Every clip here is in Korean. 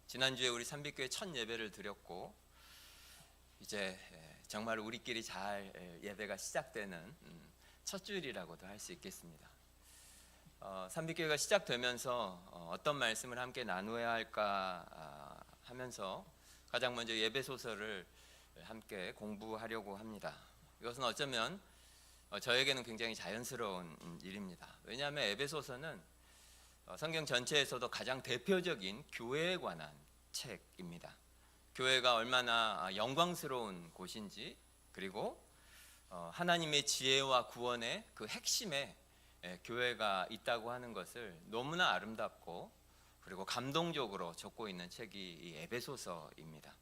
지난주에 우리 삼빛교회 첫 예배를 드렸고 이제 정말 우리끼리 잘 예배가 시작되는 첫 주일이라고도 할 수 있겠습니다. 삼빛교회가 시작되면서 어떤 말씀을 함께 나누어야 할까 하면서 가장 먼저 예배 소설을 함께 공부하려고 합니다. 이것은 어쩌면 저에게는 굉장히 자연스러운 일입니다. 왜냐하면 에베소서는 성경 전체에서도 가장 대표적인 교회에 관한 책입니다. 교회가 얼마나 영광스러운 곳인지, 그리고 하나님의 지혜와 구원의 그 핵심에 교회가 있다고 하는 것을 너무나 아름답고 그리고 감동적으로 적고 있는 책이 이 에베소서입니다.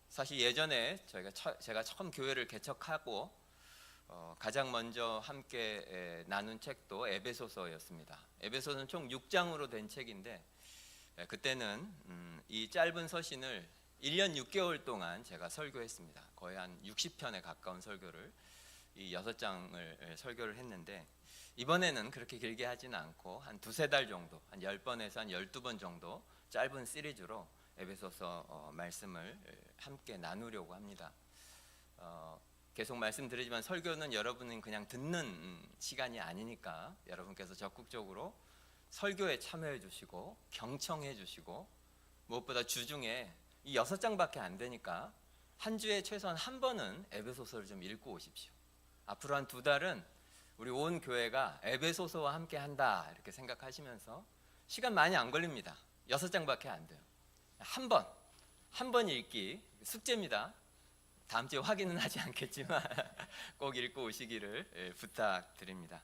사실 예전에 제가 처음 교회를 개척하고 가장 먼저 함께 나눈 책도 에베소서였습니다. 에베소서는 총 6장으로 된 책인데 그때는 이 짧은 서신을 1년 6개월 동안 제가 설교했습니다. 거의 한 60편에 가까운 설교를 이 6장을 설교를 했는데, 이번에는 그렇게 길게 하지는 않고 한 두세 달 정도, 한 10번에서 한 12번 정도 짧은 시리즈로 에베소서 말씀을 함께 나누려고 합니다. 계속 말씀드리지만 설교는 여러분은 그냥 듣는 시간이 아니니까 여러분께서 적극적으로 설교에 참여해 주시고 경청해 주시고, 무엇보다 주중에 이 6장밖에 안 되니까 한 주에 최소한 한 번은 에베소서를 좀 읽고 오십시오. 앞으로 한 2달은 우리 온 교회가 에베소서와 함께 한다 이렇게 생각하시면서, 시간 많이 안 걸립니다. 6장밖에 안 돼요. 한 번 읽기 숙제입니다. 다음 주에 확인은 하지 않겠지만 꼭 읽고 오시기를 부탁드립니다.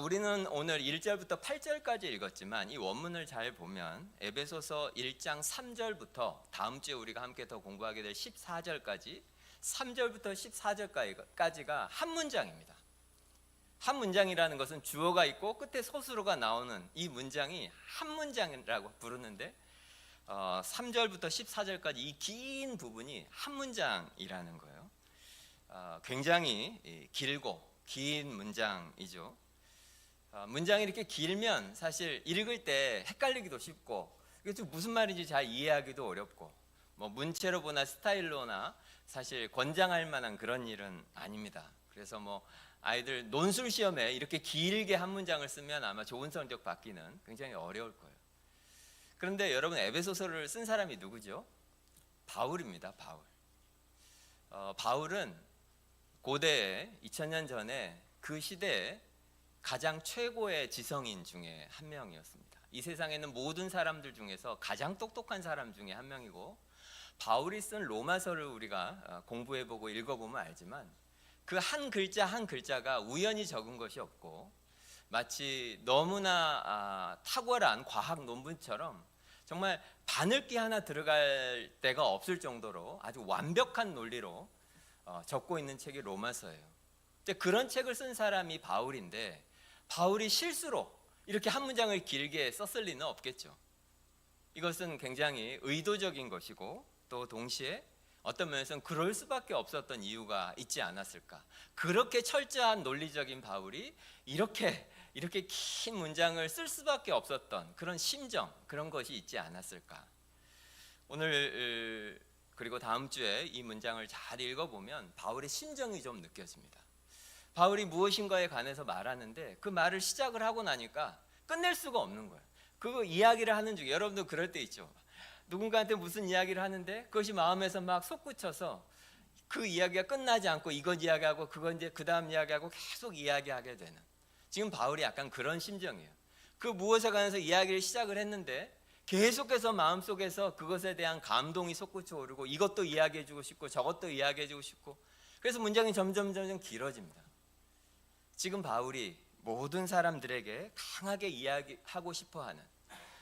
우리는 오늘 1절부터 8절까지 읽었지만 이 원문을 잘 보면 에베소서 1장 3절부터 다음 주에 우리가 함께 더 공부하게 될 14절까지 3절부터 14절까지가 한 문장입니다. 한 문장이라는 것은 주어가 있고 끝에 서술어가 나오는 이 문장이 한 문장이라고 부르는데 3절부터 14절까지 이 긴 부분이 한 문장이라는 거예요. 굉장히 길고 긴 문장이죠. 문장이 이렇게 길면 사실 읽을 때 헷갈리기도 쉽고, 이게 무슨 말인지 잘 이해하기도 어렵고, 문체로 보나 스타일로나 사실 권장할 만한 그런 일은 아닙니다. 그래서 아이들 논술 시험에 이렇게 길게 한 문장을 쓰면 아마 좋은 성적 받기는 굉장히 어려울 거예요. 그런데 여러분, 에베소서를 쓴 사람이 누구죠? 바울입니다. 바울은 고대에 2000년 전에 그 시대에 가장 최고의 지성인 중에 한 명이었습니다. 이 세상에는 모든 사람들 중에서 가장 똑똑한 사람 중에 한 명이고, 바울이 쓴 로마서를 우리가 공부해보고 읽어보면 알지만 그 한 글자 한 글자가 우연히 적은 것이 없고, 마치 너무나 탁월한 과학 논문처럼 정말 바늘기 하나 들어갈 데가 없을 정도로 아주 완벽한 논리로 적고 있는 책이 로마서예요. 그런 책을 쓴 사람이 바울인데, 바울이 실수로 이렇게 한 문장을 길게 썼을 리는 없겠죠. 이것은 굉장히 의도적인 것이고, 또 동시에 어떤 면에서는 그럴 수밖에 없었던 이유가 있지 않았을까. 그렇게 철저한 논리적인 바울이 이렇게 긴 문장을 쓸 수밖에 없었던 그런 심정, 그런 것이 있지 않았을까. 오늘 그리고 다음 주에 이 문장을 잘 읽어보면 바울의 심정이 좀 느껴집니다. 바울이 무엇인가에 관해서 말하는데 그 말을 시작을 하고 나니까 끝낼 수가 없는 거예요. 그 이야기를 하는 중에, 여러분도 그럴 때 있죠. 누군가한테 무슨 이야기를 하는데 그것이 마음에서 막 솟구쳐서 그 이야기가 끝나지 않고 이것 이야기하고 그건 이제 그 다음 이야기하고 계속 이야기하게 되는, 지금 바울이 약간 그런 심정이에요. 그 무엇에 관해서 이야기를 시작을 했는데 계속해서 마음속에서 그것에 대한 감동이 솟구쳐 오르고, 이것도 이야기해주고 싶고 저것도 이야기해주고 싶고, 그래서 문장이 점점 길어집니다. 지금 바울이 모든 사람들에게 강하게 이야기하고 싶어하는,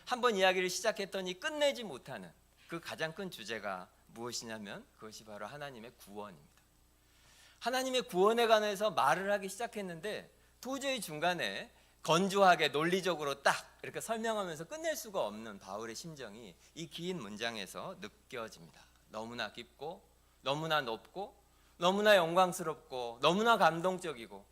한번 이야기를 시작했더니 끝내지 못하는 그 가장 큰 주제가 무엇이냐면 그것이 바로 하나님의 구원입니다. 하나님의 구원에 관해서 말을 하기 시작했는데 도저히 중간에 건조하게 논리적으로 딱 이렇게 설명하면서 끝낼 수가 없는 바울의 심정이 이 긴 문장에서 느껴집니다. 너무나 깊고 너무나 높고 너무나 영광스럽고 너무나 감동적이고,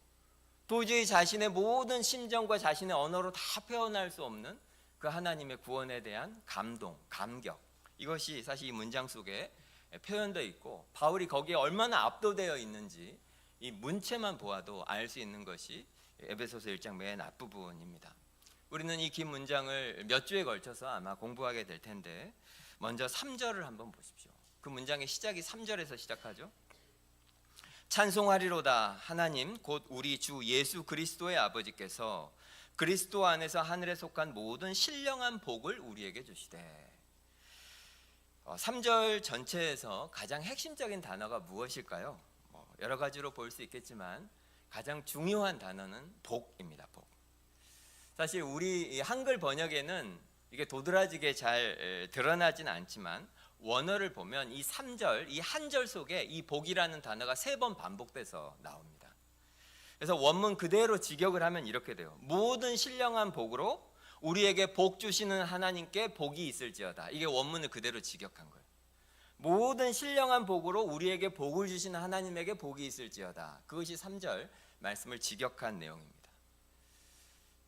도저히 자신의 모든 심정과 자신의 언어로 다 표현할 수 없는 그 하나님의 구원에 대한 감동, 감격, 이것이 사실 이 문장 속에 표현되어 있고 바울이 거기에 얼마나 압도되어 있는지 이 문체만 보아도 알 수 있는 것이 에베소서 1장 맨 앞부분입니다. 우리는 이 긴 문장을 몇 주에 걸쳐서 아마 공부하게 될 텐데 먼저 3절을 한번 보십시오. 그 문장의 시작이 3절에서 시작하죠. 찬송하리로다 하나님 곧 우리 주 예수 그리스도의 아버지께서 그리스도 안에서 하늘에 속한 모든 신령한 복을 우리에게 주시되. 3절 전체에서 가장 핵심적인 단어가 무엇일까요? 여러 가지로 볼 수 있겠지만 가장 중요한 단어는 복입니다. 복. 사실 우리 한글 번역에는 이게 도드라지게 잘 드러나진 않지만 원어를 보면 이 3절, 이 한 절 속에 이 복이라는 단어가 3번 반복돼서 나옵니다. 그래서 원문 그대로 직역을 하면 이렇게 돼요. 모든 신령한 복으로 우리에게 복 주시는 하나님께 복이 있을지어다. 이게 원문을 그대로 직역한 거예요. 모든 신령한 복으로 우리에게 복을 주시는 하나님에게 복이 있을지어다. 그것이 3절 말씀을 직역한 내용입니다.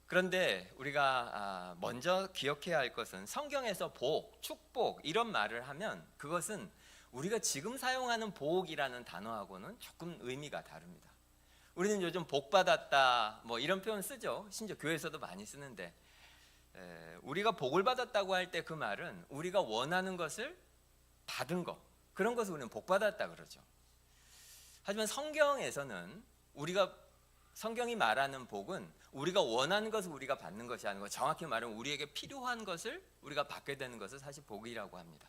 그런데 우리가 먼저 기억해야 할 것은 성경에서 복, 축복 이런 말을 하면 그것은 우리가 지금 사용하는 복이라는 단어하고는 조금 의미가 다릅니다. 우리는 요즘 복 받았다 뭐 이런 표현 쓰죠. 심지어 교회에서도 많이 쓰는데 우리가 복을 받았다고 할 때 그 말은 우리가 원하는 것을 받은 것, 그런 것을 우리는 복 받았다 그러죠. 하지만 성경에서는 성경이 말하는 복은 우리가 원하는 것을 우리가 받는 것이 아니고 정확히 말하면 우리에게 필요한 것을 우리가 받게 되는 것을 사실 복이라고 합니다.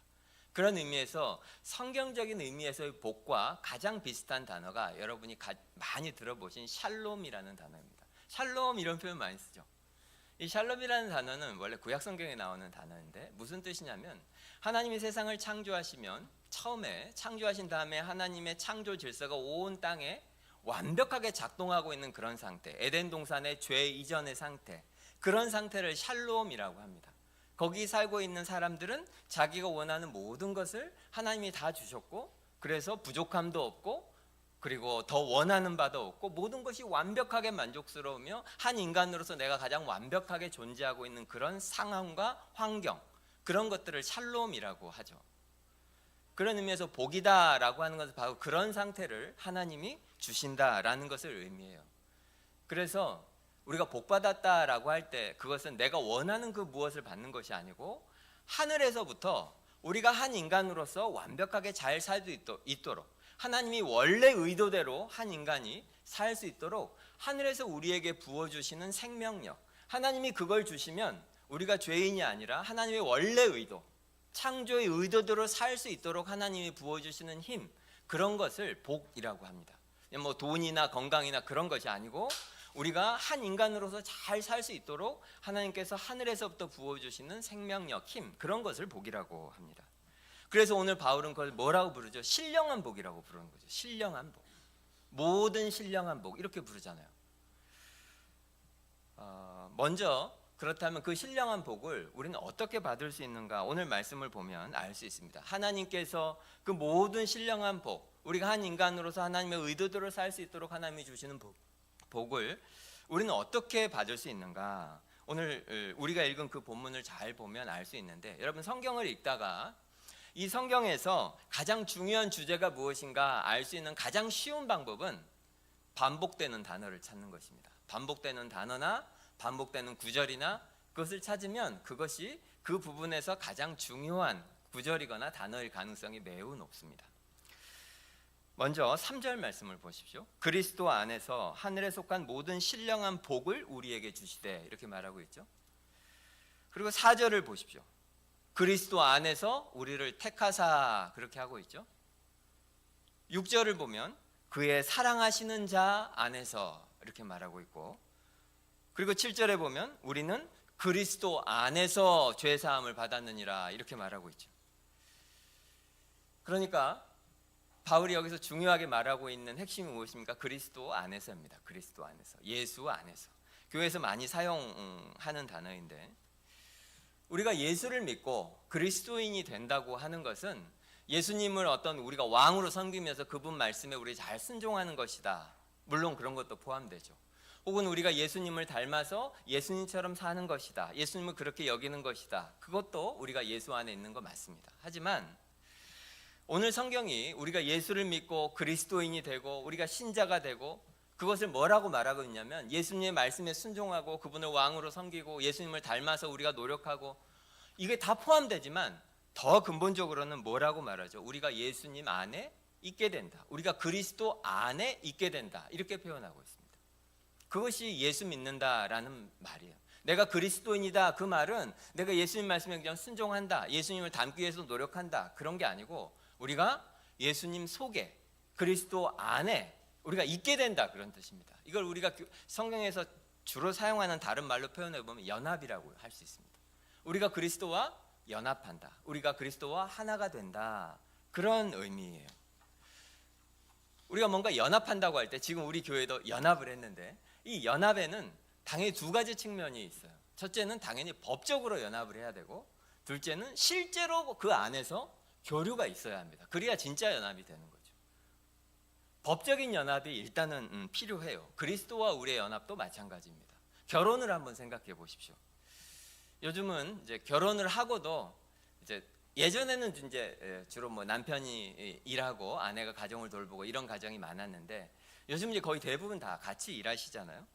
그런 의미에서 성경적인 의미에서의 복과 가장 비슷한 단어가 여러분이 많이 들어보신 샬롬이라는 단어입니다. 샬롬 이런 표현 많이 쓰죠. 이 샬롬이라는 단어는 원래 구약 성경에 나오는 단어인데 무슨 뜻이냐면 하나님이 세상을 창조하시면 처음에 창조하신 다음에 하나님의 창조 질서가 온 땅에 완벽하게 작동하고 있는 그런 상태, 에덴 동산의 죄 이전의 상태, 그런 상태를 샬롬이라고 합니다. 거기 살고 있는 사람들은 자기가 원하는 모든 것을 하나님이 다 주셨고 그래서 부족함도 없고 그리고 더 원하는 바도 없고 모든 것이 완벽하게 만족스러우며 한 인간으로서 내가 가장 완벽하게 존재하고 있는 그런 상황과 환경, 그런 것들을 샬롬이라고 하죠. 그런 의미에서 복이다라고 하는 것은 바로 그런 상태를 하나님이 주신다라는 것을 의미해요. 그래서 우리가 복 받았다라고 할 때 그것은 내가 원하는 그 무엇을 받는 것이 아니고 하늘에서부터 우리가 한 인간으로서 완벽하게 잘 살 수 있도록 하나님이 원래 의도대로 한 인간이 살 수 있도록 하늘에서 우리에게 부어주시는 생명력, 하나님이 그걸 주시면 우리가 죄인이 아니라 하나님의 원래 의도, 창조의 의도대로 살 수 있도록 하나님이 부어주시는 힘, 그런 것을 복이라고 합니다. 뭐 돈이나 건강이나 그런 것이 아니고 우리가 한 인간으로서 잘 살 수 있도록 하나님께서 하늘에서부터 부어주시는 생명력, 힘, 그런 것을 복이라고 합니다. 그래서 오늘 바울은 그걸 뭐라고 부르죠? 신령한 복이라고 부르는 거죠. 신령한 복, 모든 신령한 복 이렇게 부르잖아요. 먼저 그렇다면 그 신령한 복을 우리는 어떻게 받을 수 있는가? 오늘 말씀을 보면 알 수 있습니다. 하나님께서 그 모든 신령한 복, 우리가 한 인간으로서 하나님의 의도대로 살 수 있도록 하나님이 주시는 복을 우리는 어떻게 받을 수 있는가? 오늘 우리가 읽은 그 본문을 잘 보면 알 수 있는데, 여러분 성경을 읽다가 이 성경에서 가장 중요한 주제가 무엇인가 알 수 있는 가장 쉬운 방법은 반복되는 단어를 찾는 것입니다. 반복되는 단어나 반복되는 구절이나 그것을 찾으면 그것이 그 부분에서 가장 중요한 구절이거나 단어일 가능성이 매우 높습니다. 먼저 3절 말씀을 보십시오. 그리스도 안에서 하늘에 속한 모든 신령한 복을 우리에게 주시되, 이렇게 말하고 있죠. 그리고 4절을 보십시오. 그리스도 안에서 우리를 택하사, 그렇게 하고 있죠. 6절을 보면 그의 사랑하시는 자 안에서, 이렇게 말하고 있고, 그리고 7절에 보면 우리는 그리스도 안에서 죄사함을 받았느니라, 이렇게 말하고 있죠. 그러니까 바울이 여기서 중요하게 말하고 있는 핵심이 무엇입니까? 그리스도 안에서입니다. 그리스도 안에서, 예수 안에서. 교회에서 많이 사용하는 단어인데, 우리가 예수를 믿고 그리스도인이 된다고 하는 것은 예수님을 어떤 우리가 왕으로 섬기면서 그분 말씀에 우리 잘 순종하는 것이다. 물론 그런 것도 포함되죠. 혹은 우리가 예수님을 닮아서 예수님처럼 사는 것이다, 예수님을 그렇게 여기는 것이다, 그것도 우리가 예수 안에 있는 거 맞습니다. 하지만 오늘 성경이 우리가 예수를 믿고 그리스도인이 되고 우리가 신자가 되고 그것을 뭐라고 말하고 있냐면 예수님의 말씀에 순종하고 그분을 왕으로 섬기고 예수님을 닮아서 우리가 노력하고 이게 다 포함되지만 더 근본적으로는 뭐라고 말하죠? 우리가 예수님 안에 있게 된다, 우리가 그리스도 안에 있게 된다, 이렇게 표현하고 있습니다. 그것이 예수 믿는다라는 말이에요. 내가 그리스도인이다, 그 말은 내가 예수님 말씀에 그냥 순종한다, 예수님을 닮기 위해서 노력한다, 그런 게 아니고 우리가 예수님 속에 그리스도 안에 우리가 있게 된다, 그런 뜻입니다. 이걸 우리가 성경에서 주로 사용하는 다른 말로 표현해 보면 연합이라고 할 수 있습니다. 우리가 그리스도와 연합한다, 우리가 그리스도와 하나가 된다, 그런 의미예요. 우리가 뭔가 연합한다고 할 때 지금 우리 교회도 연합을 했는데 이 연합에는 당연히 두 가지 측면이 있어요. 첫째는 당연히 법적으로 연합을 해야 되고, 둘째는 실제로 그 안에서 교류가 있어야 합니다. 그래야 진짜 연합이 되는 거죠. 법적인 연합이 일단은 필요해요. 그리스도와 우리의 연합도 마찬가지입니다. 결혼을 한번 생각해 보십시오. 요즘은 이제 결혼을 하고도 이제 예전에는 이제 주로 뭐 남편이 일하고 아내가 가정을 돌보고 이런 가정이 많았는데 요즘 이제 거의 대부분 다 같이 일하시잖아요.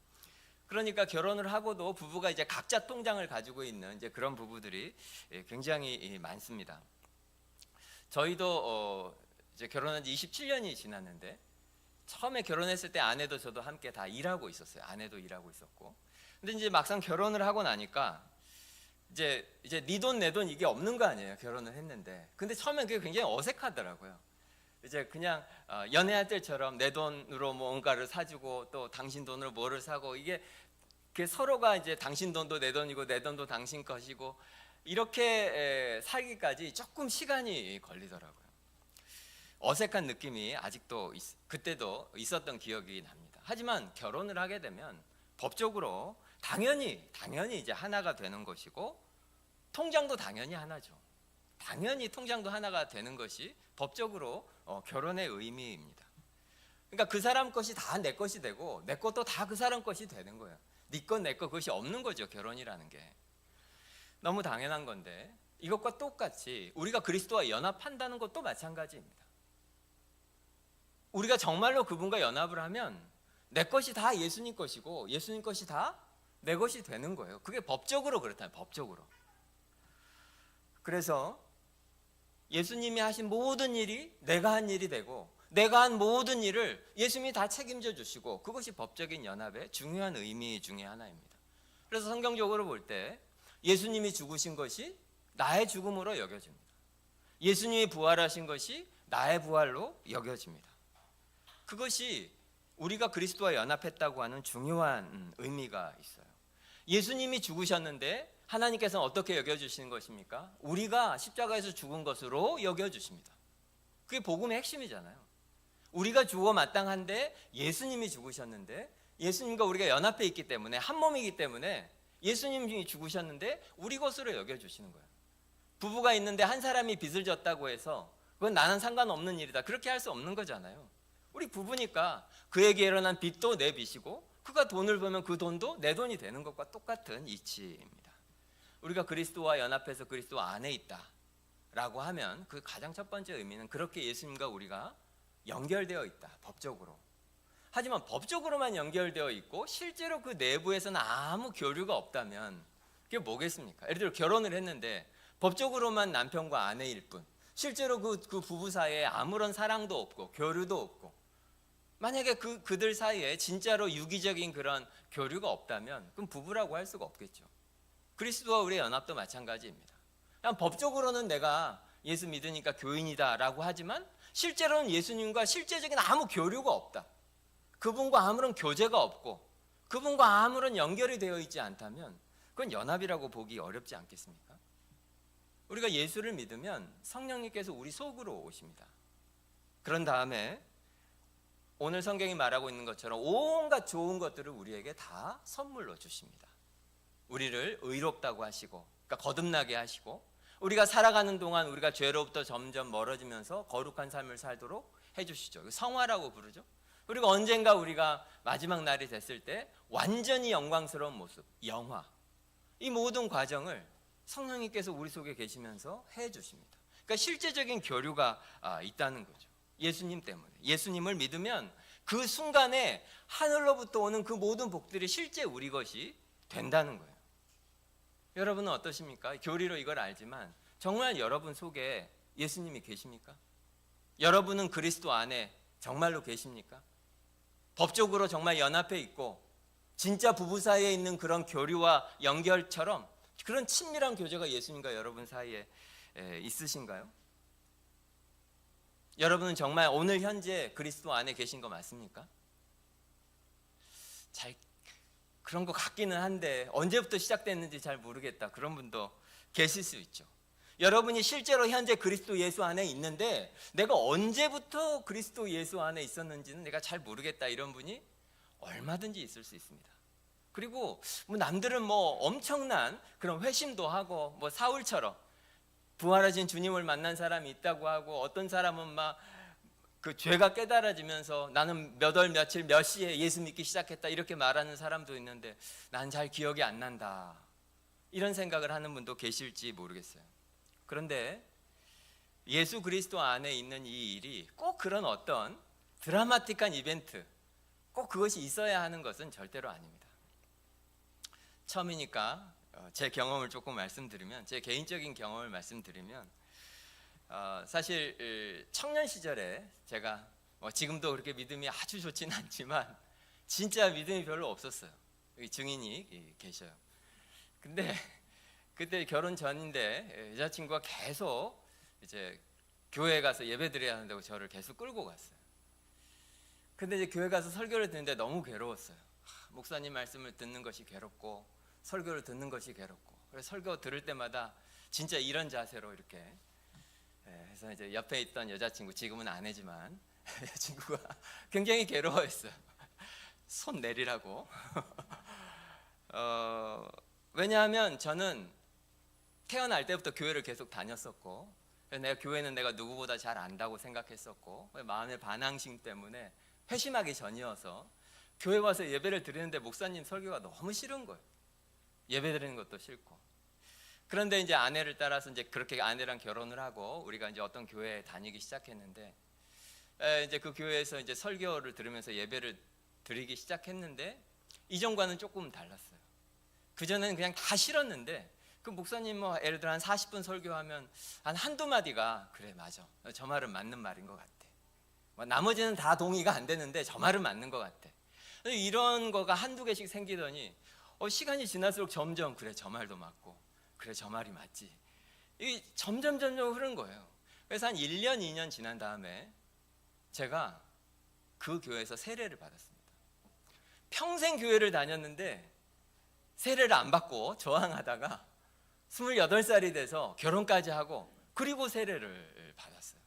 그러니까 결혼을 하고도 부부가 이제 각자 통장을 가지고 있는 이제 그런 부부들이 굉장히 많습니다. 저희도 이제 결혼한 지 27년이 지났는데 처음에 결혼했을 때 아내도 저도 함께 다 일하고 있었어요. 아내도 일하고 있었고. 근데 이제 막상 결혼을 하고 나니까 이제 네 돈 내 돈 이게 없는 거 아니에요. 결혼을 했는데. 근데 처음엔 그게 굉장히 어색하더라고요. 이제 그냥 연애할 때처럼 내 돈으로 뭔가를 사주고 또 당신 돈으로 뭐를 사고 이게 서로가 이제 당신 돈도 내 돈이고 내 돈도 당신 것이고 이렇게 살기까지 조금 시간이 걸리더라고요. 어색한 느낌이 아직도 그때도 있었던 기억이 납니다. 하지만 결혼을 하게 되면 법적으로 당연히 이제 하나가 되는 것이고 통장도 당연히 하나죠. 당연히 통장도 하나가 되는 것이 법적으로 결혼의 의미입니다. 그러니까 그 사람 것이 다 내 것이 되고 내 것도 다 그 사람 것이 되는 거예요. 네 것 내 것 그것이 없는 거죠. 결혼이라는 게 너무 당연한 건데 이것과 똑같이 우리가 그리스도와 연합한다는 것도 마찬가지입니다. 우리가 정말로 그분과 연합을 하면 내 것이 다 예수님 것이고 예수님 것이 다 내 것이 되는 거예요. 그게 법적으로 그렇다면 법적으로. 그래서 예수님이 하신 모든 일이 내가 한 일이 되고 내가 한 모든 일을 예수님이 다 책임져 주시고 그것이 법적인 연합의 중요한 의미 중에 하나입니다. 그래서 성경적으로 볼 때 예수님이 죽으신 것이 나의 죽음으로 여겨집니다. 예수님이 부활하신 것이 나의 부활로 여겨집니다. 그것이 우리가 그리스도와 연합했다고 하는 중요한 의미가 있어요. 예수님이 죽으셨는데 하나님께서는 어떻게 여겨주시는 것입니까? 우리가 십자가에서 죽은 것으로 여겨주십니다. 그게 복음의 핵심이잖아요. 우리가 죽어 마땅한데 예수님이 죽으셨는데 예수님과 우리가 연합해 있기 때문에 한 몸이기 때문에 예수님이 죽으셨는데 우리 것으로 여겨주시는 거예요. 부부가 있는데 한 사람이 빚을 졌다고 해서 그건 나는 상관없는 일이다, 그렇게 할 수 없는 거잖아요. 우리 부부니까 그에게 일어난 빚도 내 빚이고 그가 돈을 벌면 그 돈도 내 돈이 되는 것과 똑같은 이치입니다. 우리가 그리스도와 연합해서 그리스도 안에 있다라고 하면 그 가장 첫 번째 의미는 그렇게 예수님과 우리가 연결되어 있다, 법적으로. 하지만 법적으로만 연결되어 있고 실제로 그 내부에서는 아무 교류가 없다면 그게 뭐겠습니까? 예를 들어 결혼을 했는데 법적으로만 남편과 아내일 뿐 실제로 그 부부 사이에 아무런 사랑도 없고 교류도 없고 만약에 그들 사이에 진짜로 유기적인 그런 교류가 없다면 그럼 부부라고 할 수가 없겠죠. 그리스도와 우리의 연합도 마찬가지입니다. 그냥 법적으로는 내가 예수 믿으니까 교인이다라고 하지만 실제로는 예수님과 실제적인 아무 교류가 없다, 그분과 아무런 교제가 없고 그분과 아무런 연결이 되어 있지 않다면 그건 연합이라고 보기 어렵지 않겠습니까? 우리가 예수를 믿으면 성령님께서 우리 속으로 오십니다. 그런 다음에 오늘 성경이 말하고 있는 것처럼 온갖 좋은 것들을 우리에게 다 선물로 주십니다. 우리를 의롭다고 하시고 그러니까 거듭나게 하시고 우리가 살아가는 동안 우리가 죄로부터 점점 멀어지면서 거룩한 삶을 살도록 해주시죠. 성화라고 부르죠. 그리고 언젠가 우리가 마지막 날이 됐을 때 완전히 영광스러운 모습, 영화, 이 모든 과정을 성령님께서 우리 속에 계시면서 해 주십니다. 그러니까 실제적인 교류가 있다는 거죠. 예수님 때문에. 예수님을 믿으면 그 순간에 하늘로부터 오는 그 모든 복들이 실제 우리 것이 된다는 거예요. 여러분은 어떠십니까? 교리로 이걸 알지만 정말 여러분 속에 예수님이 계십니까? 여러분은 그리스도 안에 정말로 계십니까? 법적으로 정말 연합해 있고 진짜 부부 사이에 있는 그런 교류와 연결처럼 그런 친밀한 교제가 예수님과 여러분 사이에 있으신가요? 여러분은 정말 오늘 현재 그리스도 안에 계신 거 맞습니까? 잘 그런 것 같기는 한데 언제부터 시작됐는지 잘 모르겠다, 그런 분도 계실 수 있죠. 여러분이 실제로 현재 그리스도 예수 안에 있는데 내가 언제부터 그리스도 예수 안에 있었는지는 내가 잘 모르겠다, 이런 분이 얼마든지 있을 수 있습니다. 그리고 남들은 엄청난 그런 회심도 하고 사울처럼 부활하신 주님을 만난 사람이 있다고 하고, 어떤 사람은 막 그 죄가 깨달아지면서 나는 몇 월 며칠 몇 시에 예수 믿기 시작했다, 이렇게 말하는 사람도 있는데 난 잘 기억이 안 난다, 이런 생각을 하는 분도 계실지 모르겠어요. 그런데 예수 그리스도 안에 있는 이 일이 꼭 그런 어떤 드라마틱한 이벤트, 꼭 그것이 있어야 하는 것은 절대로 아닙니다. 처음이니까 제 경험을 조금 말씀드리면, 제 개인적인 경험을 말씀드리면, 사실 청년 시절에 제가 지금도 그렇게 믿음이 아주 좋지는 않지만 진짜 믿음이 별로 없었어요. 여기 증인이 계셔요. 근데 그때 결혼 전인데 여자친구가 계속 이제 교회 가서 예배 드려야 한다고 저를 계속 끌고 갔어요. 근데 이제 교회 가서 설교를 듣는데 너무 괴로웠어요. 목사님 말씀을 듣는 것이 괴롭고 설교를 듣는 것이 괴롭고, 그래서 설교 들을 때마다 진짜 이런 자세로 이렇게 해서 이제 옆에 있던 여자친구, 지금은 아내지만 여자친구가 굉장히 괴로워했어요. 손 내리라고. 왜냐하면 저는 태어날 때부터 교회를 계속 다녔었고, 내가 교회는 내가 누구보다 잘 안다고 생각했었고, 마음의 반항심 때문에 회심하기 전이어서 교회 와서 예배를 드리는데 목사님 설교가 너무 싫은 거예요. 예배 드리는 것도 싫고. 그런데 이제 아내를 따라서 이제 그렇게 아내랑 결혼을 하고 우리가 이제 어떤 교회에 다니기 시작했는데, 이제 그 교회에서 이제 설교를 들으면서 예배를 드리기 시작했는데 이전과는 조금 달랐어요. 그 전에는 그냥 다 싫었는데 그 목사님 예를 들어 한 40분 설교하면 한 한두 마디가 그래 맞아, 저 말은 맞는 말인 것 같아, 나머지는 다 동의가 안 되는데 저 말은 맞는 것 같아, 이런 거가 한두 개씩 생기더니 시간이 지날수록 점점 그래 저 말도 맞고 그래 저 말이 맞지, 이 점점 흐른 거예요. 그래서 한 1년 2년 지난 다음에 제가 그 교회에서 세례를 받았습니다. 평생 교회를 다녔는데 세례를 안 받고 저항하다가 28살이 돼서 결혼까지 하고 그리고 세례를 받았어요.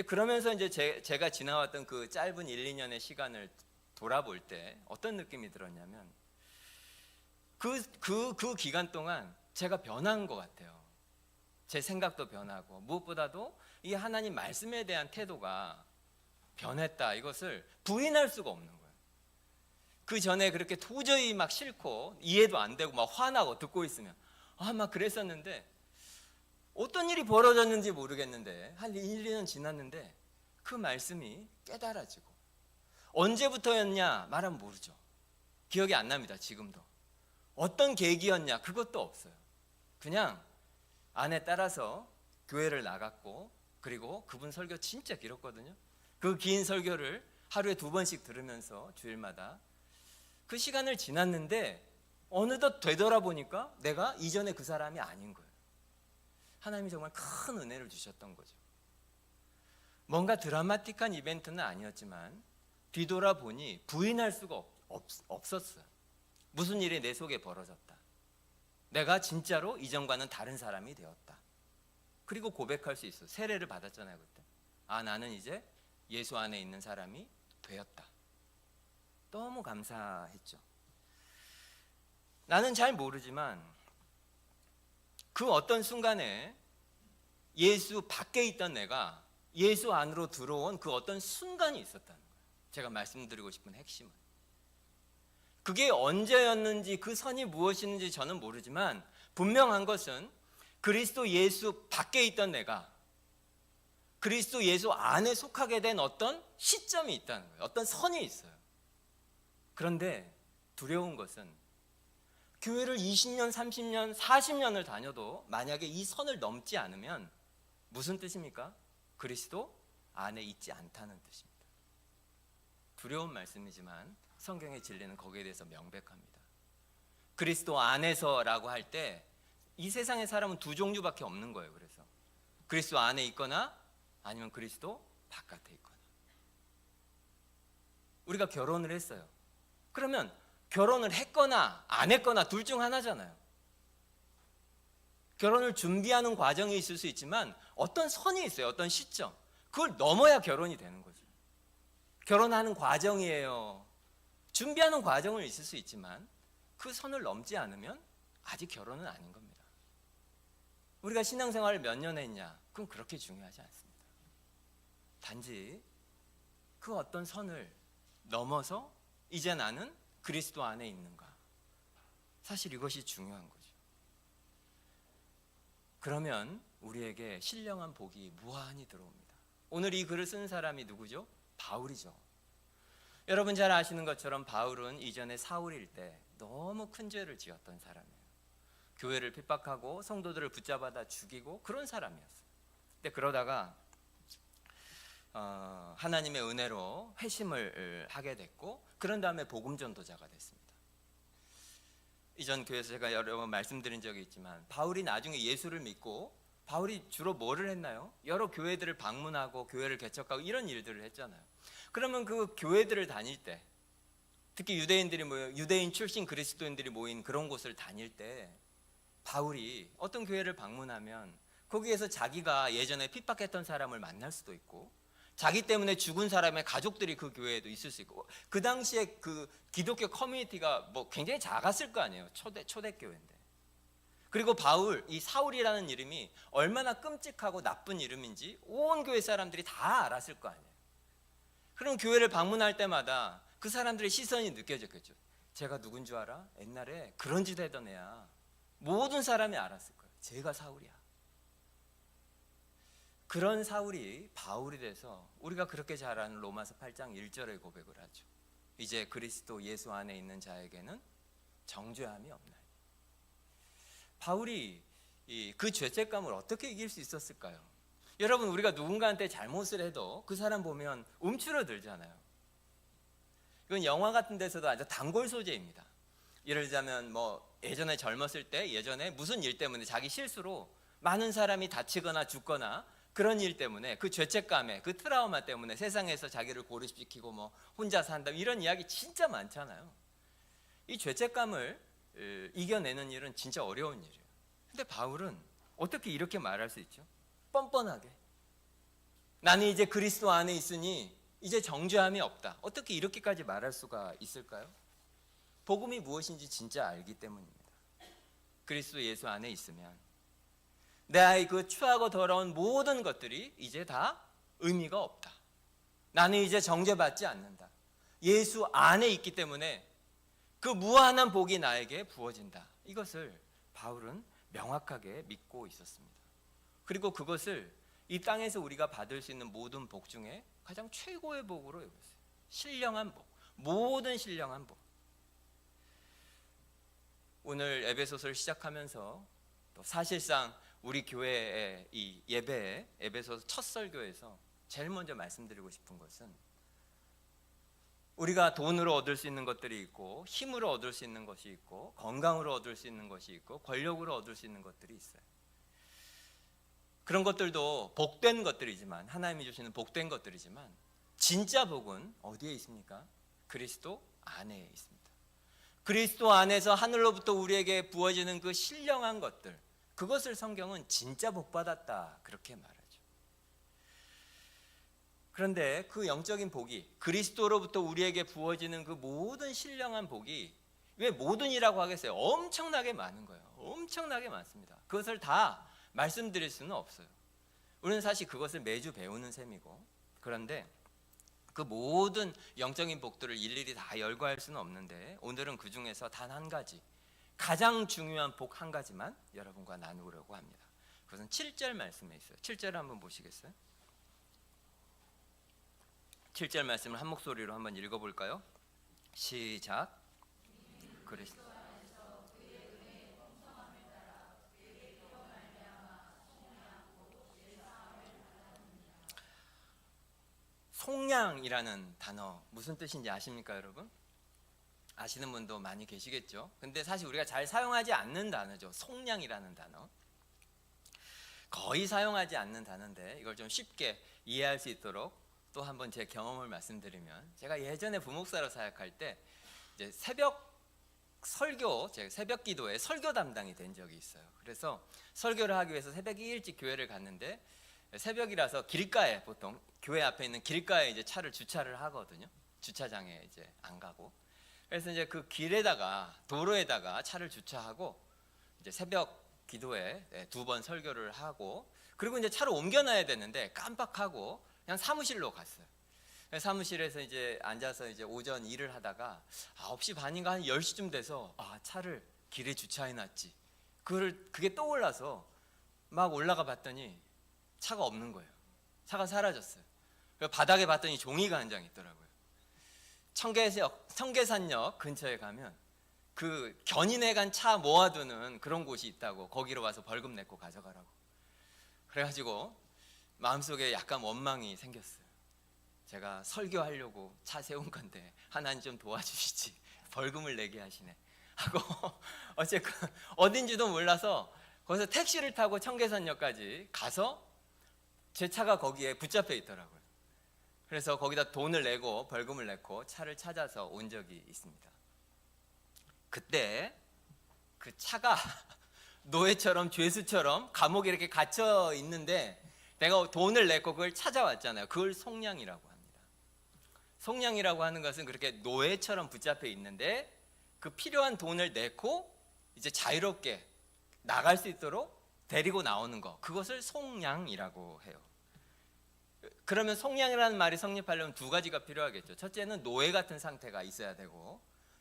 그러면서 이제 제가 지나왔던 그 짧은 1, 2년의 시간을 돌아볼 때 어떤 느낌이 들었냐면, 그 기간 동안 제가 변한 것 같아요. 제 생각도 변하고 무엇보다도 이 하나님 말씀에 대한 태도가 변했다, 이것을 부인할 수가 없는 거예요. 그 전에 그렇게 도저히 막 싫고 이해도 안 되고 막 화나고 듣고 있으면 막 그랬었는데, 어떤 일이 벌어졌는지 모르겠는데 한 1, 2년 지났는데 그 말씀이 깨달아지고, 언제부터였냐 말하면 모르죠. 기억이 안 납니다. 지금도 어떤 계기였냐 그것도 없어요. 그냥 아내 따라서 교회를 나갔고, 그리고 그분 설교 진짜 길었거든요. 그 긴 설교를 하루에 2번씩 들으면서 주일마다 그 시간을 지났는데 어느덧 되돌아보니까 내가 이전에 그 사람이 아닌 거예요. 하나님이 정말 큰 은혜를 주셨던 거죠. 뭔가 드라마틱한 이벤트는 아니었지만 뒤돌아보니 부인할 수가 없었어요. 무슨 일이 내 속에 벌어졌다, 내가 진짜로 이전과는 다른 사람이 되었다. 그리고 고백할 수 있어요. 세례를 받았잖아요 그때. 나는 이제 예수 안에 있는 사람이 되었다. 너무 감사했죠. 나는 잘 모르지만 그 어떤 순간에 예수 밖에 있던 내가 예수 안으로 들어온 그 어떤 순간이 있었다는 거예요. 제가 말씀드리고 싶은 핵심은. 그게 언제였는지 그 선이 무엇이었는지 저는 모르지만 분명한 것은 그리스도 예수 밖에 있던 내가 그리스도 예수 안에 속하게 된 어떤 시점이 있다는 거예요. 어떤 선이 있어요. 그런데 두려운 것은 교회를 20년, 30년, 40년을 다녀도 만약에 이 선을 넘지 않으면 무슨 뜻입니까? 그리스도 안에 있지 않다는 뜻입니다. 두려운 말씀이지만 성경의 진리는 거기에 대해서 명백합니다. 그리스도 안에서라고 할 때 이 세상의 사람은 두 종류밖에 없는 거예요. 그래서 그리스도 안에 있거나 아니면 그리스도 바깥에 있거나. 우리가 결혼을 했어요. 그러면 결혼을 했거나 안 했거나 둘 중 하나잖아요. 결혼을 준비하는 과정이 있을 수 있지만 어떤 선이 있어요. 어떤 시점. 그걸 넘어야 결혼이 되는 거죠. 결혼하는 과정이에요. 준비하는 과정은 있을 수 있지만 그 선을 넘지 않으면 아직 결혼은 아닌 겁니다. 우리가 신앙생활을 몇 년 했냐? 그건 그렇게 중요하지 않습니다. 단지 그 어떤 선을 넘어서 이제 나는 그리스도 안에 있는가? 사실 이것이 중요한 거죠. 그러면 우리에게 신령한 복이 무한히 들어옵니다. 오늘 이 글을 쓴 사람이 누구죠? 바울이죠. 여러분 잘 아시는 것처럼 바울은 이전에 사울일 때 너무 큰 죄를 지었던 사람이에요. 교회를 핍박하고 성도들을 붙잡아다 죽이고 그런 사람이었어요. 근데 그러다가 하나님의 은혜로 회심을 하게 됐고 그런 다음에 복음 전도자가 됐습니다. 이전 교회에서 제가 여러 번 말씀드린 적이 있지만 바울이 나중에 예수를 믿고 바울이 주로 뭐를 했나요? 여러 교회들을 방문하고 교회를 개척하고 이런 일들을 했잖아요. 그러면 그 교회들을 다닐 때 특히 유대인 출신 그리스도인들이 모인 그런 곳을 다닐 때 바울이 어떤 교회를 방문하면 거기에서 자기가 예전에 핍박했던 사람을 만날 수도 있고 자기 때문에 죽은 사람의 가족들이 그 교회에도 있을 수 있고 그 당시에 그 기독교 커뮤니티가 뭐 굉장히 작았을 거 아니에요. 초대교회인데. 그리고 바울, 이 사울이라는 이름이 얼마나 끔찍하고 나쁜 이름인지 온 교회 사람들이 다 알았을 거 아니에요. 그럼 교회를 방문할 때마다 그 사람들의 시선이 느껴졌겠죠. 제가 누군 줄 알아? 옛날에 그런 짓 하던 애야. 모든 사람이 알았을 거예요. 제가 사울이야. 그런 사울이 바울이 돼서 우리가 그렇게 잘 아는 로마서 8장 1절의 고백을 하죠. 이제 그리스도 예수 안에 있는 자에게는 정죄함이 없나니. 바울이 그 죄책감을 어떻게 이길 수 있었을까요? 여러분 우리가 누군가한테 잘못을 해도 그 사람 보면 움츠러들잖아요. 이건 영화 같은 데서도 아주 단골 소재입니다. 예를 들자면 뭐 예전에 젊었을 때 예전에 무슨 일 때문에 자기 실수로 많은 사람이 다치거나 죽거나 그런 일 때문에 그 죄책감에 그 트라우마 때문에 세상에서 자기를 고립시키고 뭐 혼자 산다 이런 이야기 진짜 많잖아요. 이 죄책감을 이겨내는 일은 진짜 어려운 일이에요. 근데 바울은 어떻게 이렇게 말할 수 있죠? 뻔뻔하게 나는 이제 그리스도 안에 있으니 이제 정죄함이 없다. 어떻게 이렇게까지 말할 수가 있을까요? 복음이 무엇인지 진짜 알기 때문입니다. 그리스도 예수 안에 있으면 내 그 추하고 더러운 모든 것들이 이제 다 의미가 없다. 나는 이제 정죄받지 않는다. 예수 안에 있기 때문에 그 무한한 복이 나에게 부어진다. 이것을 바울은 명확하게 믿고 있었습니다. 그리고 그것을 이 땅에서 우리가 받을 수 있는 모든 복 중에 가장 최고의 복으로 여겼어요. 신령한 복, 모든 신령한 복. 오늘 에베소서를 시작하면서 또 사실상 우리 교회의 이 예배에 에베소서 첫 설교에서 제일 먼저 말씀드리고 싶은 것은 우리가 돈으로 얻을 수 있는 것들이 있고 힘으로 얻을 수 있는 것이 있고 건강으로 얻을 수 있는 것이 있고 권력으로 얻을 수 있는 것들이 있어요. 그런 것들도 복된 것들이지만 하나님이 주시는 복된 것들이지만 진짜 복은 어디에 있습니까? 그리스도 안에 있습니다. 그리스도 안에서 하늘로부터 우리에게 부어지는 그 신령한 것들, 그것을 성경은 진짜 복받았다 그렇게 말하죠. 그런데 그 영적인 복이 그리스도로부터 우리에게 부어지는 그 모든 신령한 복이 왜 모든이라고 하겠어요? 엄청나게 많은 거예요. 엄청나게 많습니다. 그것을 다 말씀드릴 수는 없어요. 우리는 사실 그것을 매주 배우는 셈이고, 그런데 그 모든 영적인 복들을 일일이 다 열거할 수는 없는데 오늘은 그 중에서 단 한 가지, 가장 중요한 복 한 가지만 여러분과 나누려고 합니다. 그것은 7절 말씀에 있어요. 7절 한번 보시겠어요? 7절 말씀을 한 목소리로 한번 읽어볼까요? 시작. 그리스도 속량이라는 단어 무슨 뜻인지 아십니까, 여러분? 아시는 분도 많이 계시겠죠. 근데 사실 우리가 잘 사용하지 않는 단어죠. 속량이라는 단어. 거의 사용하지 않는 단어인데 이걸 좀 쉽게 이해할 수 있도록 또 한번 제 경험을 말씀드리면, 제가 예전에 부목사로 사역할 때 이제 새벽 설교, 제가 새벽 기도에 설교 담당이 된 적이 있어요. 그래서 설교를 하기 위해서 새벽 일찍 교회를 갔는데, 새벽이라서 길가에, 보통 교회 앞에 있는 길가에 이제 차를 주차를 하거든요. 주차장에 이제 안 가고. 그래서 이제 그 길에다가, 도로에다가 차를 주차하고 이제 새벽 기도에 2번 설교를 하고, 그리고 이제 차를 옮겨놔야 되는데 깜빡하고 그냥 사무실로 갔어요. 사무실에서 이제 앉아서 이제 오전 일을 하다가 9시 반인가 한 10시쯤 돼서 차를 길에 주차해놨지. 그게 떠올라서 막 올라가 봤더니 차가 없는 거예요. 차가 사라졌어요. 바닥에 봤더니 종이가 한 장 있더라고요. 청계산역 근처에 가면 그 견인해 간 차 모아두는 그런 곳이 있다고, 거기로 와서 벌금 내고 가져가라고. 그래가지고 마음속에 약간 원망이 생겼어요. 제가 설교하려고 차 세운 건데 하나님 좀 도와주시지, 벌금을 내게 하시네 하고 어쨌건 어딘지도 몰라서 거기서 택시를 타고 청계산역까지 가서 제 차가 거기에 붙잡혀 있더라고요. 그래서 거기다 돈을 내고 벌금을 내고 차를 찾아서 온 적이 있습니다. 그때 그 차가 노예처럼, 죄수처럼 감옥에 이렇게 갇혀 있는데 내가 돈을 내고 그걸 찾아왔잖아요. 그걸 속량이라고 합니다. 속량이라고 하는 것은 그렇게 노예처럼 붙잡혀 있는데 그 필요한 돈을 내고 이제 자유롭게 나갈 수 있도록 데리고 나오는 거, 그것을 속량이라고 해요. 그러면 속량이라는 말이 성립하려면 두 가지가 필요하겠죠. 첫째는 노예 같은 상태가 있어야 되고,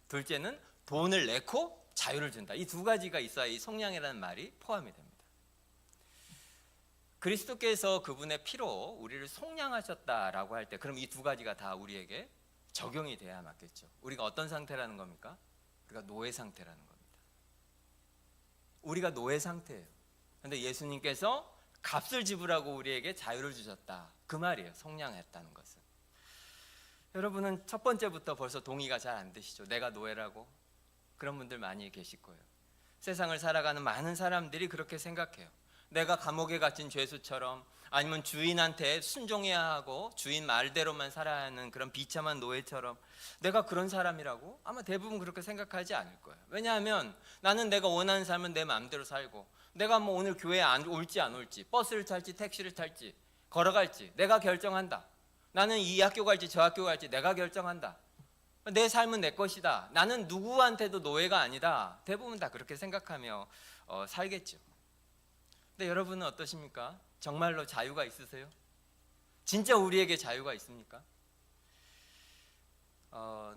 둘째는 돈을 내고 자유를 준다. 이 두 가지가 있어야 이 속량이라는 말이 포함이 됩니다. 그리스도께서 그분의 피로 우리를 속량하셨다라고 할 때, 그럼 이 두 가지가 다 우리에게 적용이 돼야 맞겠죠. 우리가 어떤 상태라는 겁니까? 우리가 노예 상태라는 겁니다. 우리가 노예 상태예요. 그런데 예수님께서 값을 지불하고 우리에게 자유를 주셨다, 그 말이에요. 속량했다는 것은. 여러분은 첫 번째부터 벌써 동의가 잘 안 되시죠? 내가 노예라고? 그런 분들 많이 계실 거예요. 세상을 살아가는 많은 사람들이 그렇게 생각해요. 내가 감옥에 갇힌 죄수처럼, 아니면 주인한테 순종해야 하고 주인 말대로만 살아야 하는 그런 비참한 노예처럼 내가 그런 사람이라고? 아마 대부분 그렇게 생각하지 않을 거예요. 왜냐하면 나는 내가 원하는 삶은 내 마음대로 살고, 내가 뭐 오늘 교회에 올지 안 올지, 버스를 탈지 택시를 탈지 걸어갈지 내가 결정한다. 나는 이 학교 갈지 저 학교 갈지 내가 결정한다. 내 삶은 내 것이다. 나는 누구한테도 노예가 아니다. 대부분 다 그렇게 생각하며 살겠죠. 근데 여러분은 어떠십니까? 정말로 자유가 있으세요? 진짜 우리에게 자유가 있습니까?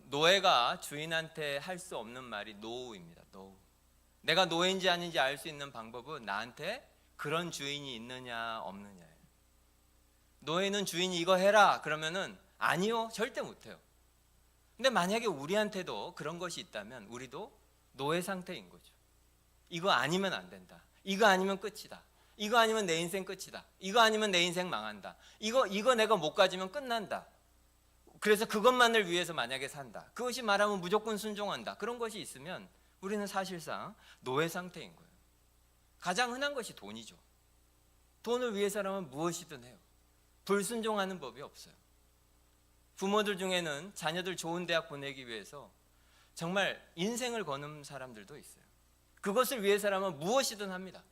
노예가 주인한테 할 수 없는 말이 노우입니다. 노우. 내가 노예인지 아닌지 알 수 있는 방법은 나한테 그런 주인이 있느냐 없느냐예요. 노예는 주인이 이거 해라 그러면은 아니요, 절대 못해요. 근데 만약에 우리한테도 그런 것이 있다면 우리도 노예 상태인 거죠. 이거 아니면 안 된다. 이거 아니면 끝이다. 이거 아니면 내 인생 끝이다. 이거 아니면 내 인생 망한다. 이거 내가 못 가지면 끝난다. 그래서 그것만을 위해서 만약에 산다. 그것이 말하면 무조건 순종한다. 그런 것이 있으면 우리는 사실상 노예 상태인 거예요. 가장 흔한 것이 돈이죠. 돈을 위해서라면 무엇이든 해요. 불순종하는 법이 없어요. 부모들 중에는 자녀들 좋은 대학 보내기 위해서 정말 인생을 거는 사람들도 있어요. 그것을 위해서라면 무엇이든 합니다.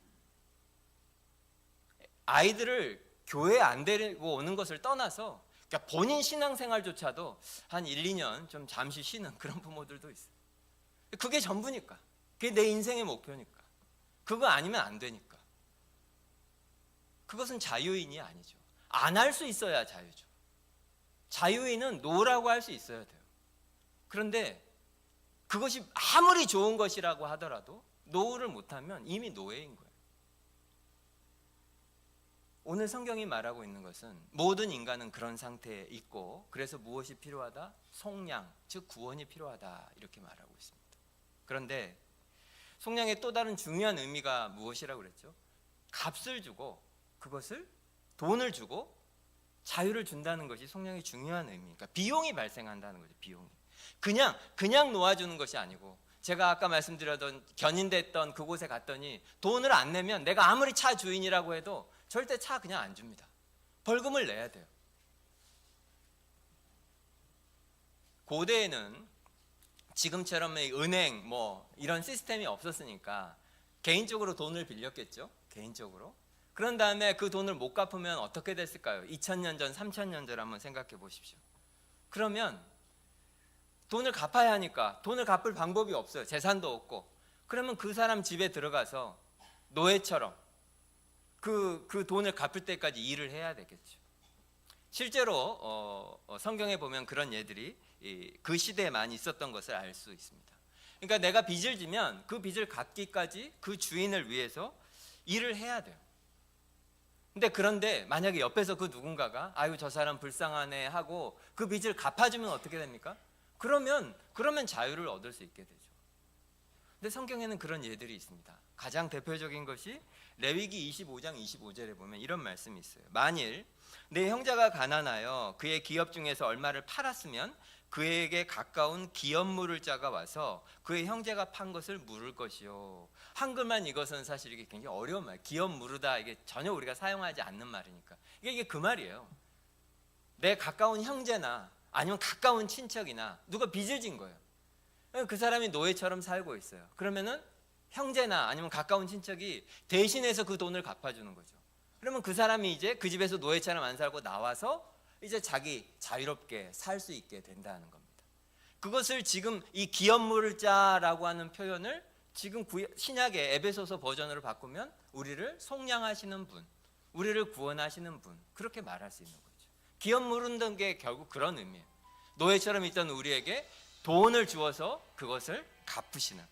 아이들을 교회에 안 데리고 오는 것을 떠나서 그러니까 본인 신앙생활조차도 한 1, 2년 좀 잠시 쉬는 그런 부모들도 있어요. 그게 전부니까. 그게 내 인생의 목표니까. 그거 아니면 안 되니까. 그것은 자유인이 아니죠. 안 할 수 있어야 자유죠. 자유인은 노라고 할 수 있어야 돼요. 그런데 그것이 아무리 좋은 것이라고 하더라도 노를 못하면 이미 노예인 거예요. 오늘 성경이 말하고 있는 것은 모든 인간은 그런 상태에 있고, 그래서 무엇이 필요하다? 속량, 즉 구원이 필요하다, 이렇게 말하고 있습니다. 그런데 속량의 또 다른 중요한 의미가 무엇이라고 그랬죠? 값을 주고, 그것을 돈을 주고 자유를 준다는 것이 속량의 중요한 의미니까 비용이 발생한다는 거죠. 비용이 그냥 놓아주는 것이 아니고, 제가 아까 말씀드렸던 견인됐던 그곳에 갔더니 돈을 안 내면 내가 아무리 차 주인이라고 해도 절대 차 그냥 안 줍니다. 벌금을 내야 돼요. 고대에는 지금처럼 은행 뭐 이런 시스템이 없었으니까 개인적으로 돈을 빌렸겠죠. 개인적으로. 그런 다음에 그 돈을 못 갚으면 어떻게 됐을까요? 2000년 전, 3000년 전 한번 생각해 보십시오. 그러면 돈을 갚아야 하니까 돈을 갚을 방법이 없어요. 재산도 없고. 그러면 그 사람 집에 들어가서 노예처럼 그 돈을 갚을 때까지 일을 해야 되겠죠. 실제로 성경에 보면 그런 예들이 그 시대에 많이 있었던 것을 알 수 있습니다. 그러니까 내가 빚을 지면 그 빚을 갚기까지 그 주인을 위해서 일을 해야 돼요. 그런데 만약에 옆에서 그 누군가가 아유 저 사람 불쌍하네 하고 그 빚을 갚아주면 어떻게 됩니까? 그러면 자유를 얻을 수 있게 되죠. 근데 성경에는 그런 예들이 있습니다. 가장 대표적인 것이 레위기 25장 25절에 보면 이런 말씀이 있어요. 만일 내 형제가 가난하여 그의 기업 중에서 얼마를 팔았으면 그에게 가까운 기업 물을 자가 와서 그의 형제가 판 것을 물을 것이요. 한글만 이것은 사실 이게 굉장히 어려운 말. 기업 물으다, 이게 전혀 우리가 사용하지 않는 말이니까 이게 그 말이에요. 내 가까운 형제나 아니면 가까운 친척이나 누가 빚을 진 거예요. 그 사람이 노예처럼 살고 있어요. 그러면은 형제나 아니면 가까운 친척이 대신해서 그 돈을 갚아주는 거죠. 그러면 그 사람이 이제 그 집에서 노예처럼 안 살고 나와서 이제 자기 자유롭게 살 수 있게 된다는 겁니다. 그것을 지금 이 기업 물을 자라고 하는 표현을 지금 신약의 에베소서 버전으로 바꾸면 우리를 속량하시는 분, 우리를 구원하시는 분, 그렇게 말할 수 있는 거죠. 기업 물은 게 결국 그런 의미예요. 노예처럼 있던 우리에게 돈을 주어서 그것을 갚으시는.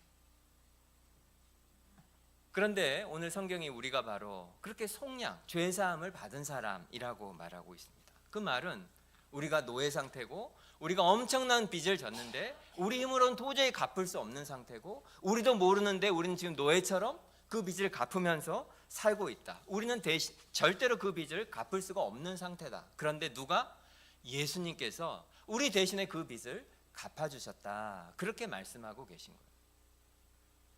그런데 오늘 성경이 우리가 바로 그렇게 속량, 죄사함을 받은 사람이라고 말하고 있습니다. 그 말은 우리가 노예 상태고 우리가 엄청난 빚을 졌는데 우리 힘으로는 도저히 갚을 수 없는 상태고 우리도 모르는데 우리는 지금 노예처럼 그 빚을 갚으면서 살고 있다. 우리는 절대로 그 빚을 갚을 수가 없는 상태다. 그런데 누가? 예수님께서 우리 대신에 그 빚을 갚아주셨다. 그렇게 말씀하고 계신 거예요.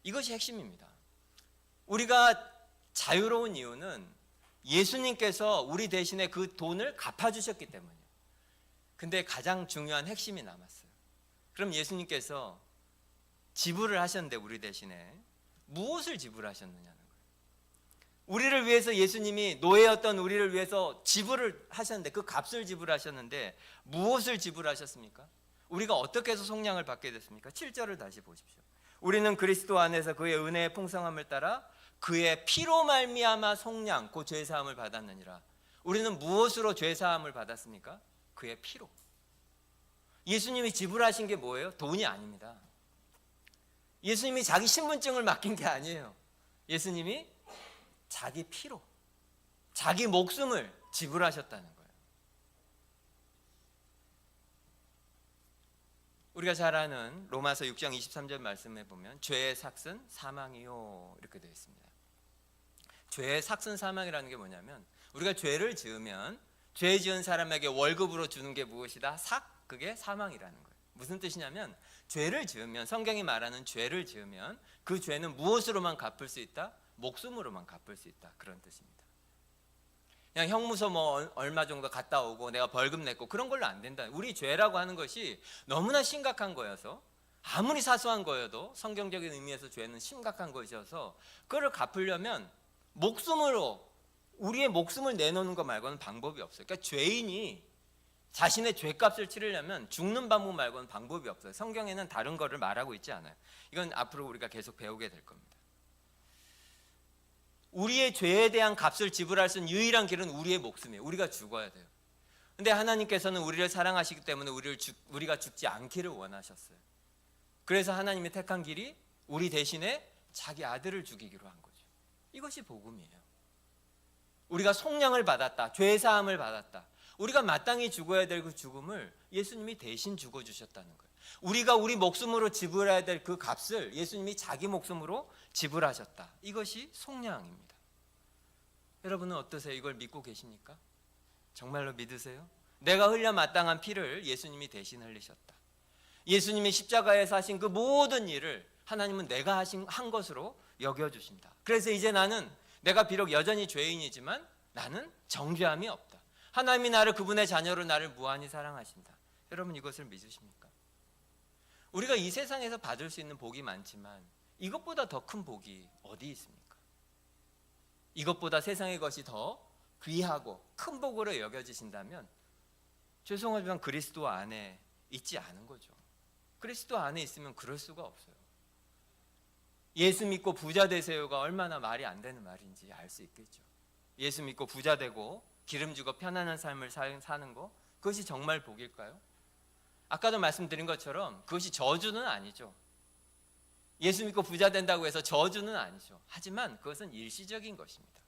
이것이 핵심입니다. 우리가 자유로운 이유는 예수님께서 우리 대신에 그 돈을 갚아주셨기 때문이에요. 근데 가장 중요한 핵심이 남았어요. 그럼 예수님께서 지불을 하셨는데 우리 대신에 무엇을 지불하셨느냐는 거예요. 우리를 위해서 예수님이 노예였던 우리를 위해서 지불을 하셨는데 그 값을 지불하셨는데 무엇을 지불하셨습니까? 우리가 어떻게 해서 속량을 받게 됐습니까? 7절을 다시 보십시오. 우리는 그리스도 안에서 그의 은혜의 풍성함을 따라 그의 피로 말미암아 속량, 그 죄사함을 받았느니라. 우리는 무엇으로 죄사함을 받았습니까? 그의 피로. 예수님이 지불하신 게 뭐예요? 돈이 아닙니다. 예수님이 자기 신분증을 맡긴 게 아니에요. 예수님이 자기 피로, 자기 목숨을 지불하셨다는 거예요. 우리가 잘 아는 로마서 6장 23절 말씀에 보면 죄의 삭은 사망이요, 이렇게 되어 있습니다. 죄의 삭은 사망이라는 게 뭐냐면 우리가 죄를 지으면 죄 지은 사람에게 월급으로 주는 게 무엇이다? 삭, 그게 사망이라는 거예요. 무슨 뜻이냐면 죄를 지으면, 성경이 말하는 죄를 지으면 그 죄는 무엇으로만 갚을 수 있다? 목숨으로만 갚을 수 있다, 그런 뜻입니다. 그냥 형무소 뭐 얼마 정도 갔다 오고 내가 벌금 냈고 그런 걸로 안 된다. 우리 죄라고 하는 것이 너무나 심각한 거여서, 아무리 사소한 거여도 성경적인 의미에서 죄는 심각한 것이어서 그걸 갚으려면 목숨으로, 우리의 목숨을 내놓는 것 말고는 방법이 없어요. 그러니까 죄인이 자신의 죄값을 치르려면 죽는 방법 말고는 방법이 없어요. 성경에는 다른 거를 말하고 있지 않아요. 이건 앞으로 우리가 계속 배우게 될 겁니다. 우리의 죄에 대한 값을 지불할 수 있는 유일한 길은 우리의 목숨이에요. 우리가 죽어야 돼요. 근데 하나님께서는 우리를 사랑하시기 때문에 우리가 죽지 않기를 원하셨어요. 그래서 하나님이 택한 길이 우리 대신에 자기 아들을 죽이기로 한 거죠. 이것이 복음이에요. 우리가 속량을 받았다, 죄사함을 받았다. 우리가 마땅히 죽어야 될 그 죽음을 예수님이 대신 죽어주셨다는 거예요. 우리가 우리 목숨으로 지불해야 될 그 값을 예수님이 자기 목숨으로 지불하셨다. 이것이 속량입니다. 여러분은 어떠세요? 이걸 믿고 계십니까? 정말로 믿으세요? 내가 흘려 마땅한 피를 예수님이 대신 흘리셨다. 예수님이 십자가에서 하신 그 모든 일을 하나님은 내가 한 것으로 여겨주신다. 그래서 이제 나는 내가 비록 여전히 죄인이지만 나는 정죄함이 없다. 하나님이 나를 그분의 자녀로 나를 무한히 사랑하신다. 여러분 이것을 믿으십니까? 우리가 이 세상에서 받을 수 있는 복이 많지만 이것보다 더 큰 복이 어디 있습니까? 이것보다 세상의 것이 더 귀하고 큰 복으로 여겨지신다면 죄송하지만 그리스도 안에 있지 않은 거죠. 그리스도 안에 있으면 그럴 수가 없어요. 예수 믿고 부자 되세요가 얼마나 말이 안 되는 말인지 알 수 있겠죠. 예수 믿고 부자 되고 기름지고 편안한 삶을 사는 거, 그것이 정말 복일까요? 아까도 말씀드린 것처럼 그것이 저주는 아니죠. 예수 믿고 부자 된다고 해서 저주는 아니죠. 하지만 그것은 일시적인 것입니다.